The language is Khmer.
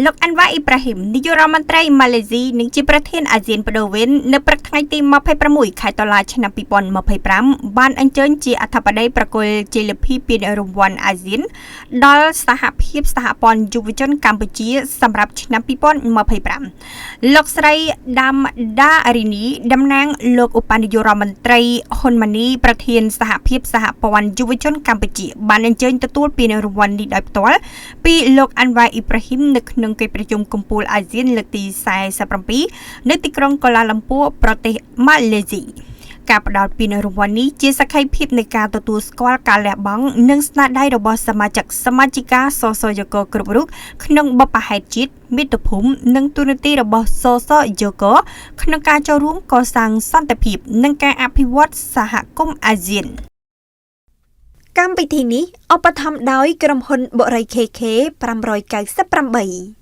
លោកអាន់វ៉ាអ៊ីប្រាហ៊ីមនាយករដ្ឋមន្ត្រីម៉ាឡេស៊ីនិងជាប្រធានអាស៊ានបដូវវេននៅព្រឹកថ្ងៃទី26ខែតុលាឆ្នាំ2025បានអញ្ជើញជាអធិបតីប្រគល់ជ័យលាភីពានរង្វាន់អាស៊ានដល់សហភាពសហព័ន្ធយុវជនកម្ពុជាសម្រាប់ឆ្នាំ2025លោកស្រីដាមដារីនីតំណាងលោកឧបនាយករដ្ឋមន្ត្រីហ៊ុនម៉ាណីប្រធានសហភាពសហព័ន្ធយុវជនកម្ពុជាបានអញ្ជើញទទួលពានរង្វាន់នេះដោយផ្ទាល់ពីលោកអាន់វ៉ាអ៊ីប្រាហ៊ីមនៅក្នុងកិច្ចប្រជុំកំពូលអាស៊ានលើកទី47នៅទីក្រុងកូឡាឡាំពួរប្រទេសម៉ាឡេស៊ីការផ្ដល់ពានរង្វាន់នេះជាសក្ខីភាពនៃការទទួលស្គាល់ការលះបង់និងស្នាដៃរបស់សមាជិកសមាជិកាសសយកគ្រប់រូបក្នុងបបហេតុជាតិមាតុភូមិនិងទូនាទីរបស់សសយកក្នុងការចូលរួមកសាងសន្តិភាពនិងការអភិវឌ្ឍសហគមន៍អាស៊ានកម្មវិធីនេះឧបត្ថម្ភដោយក្រុមហ៊ុនបុរី KK 598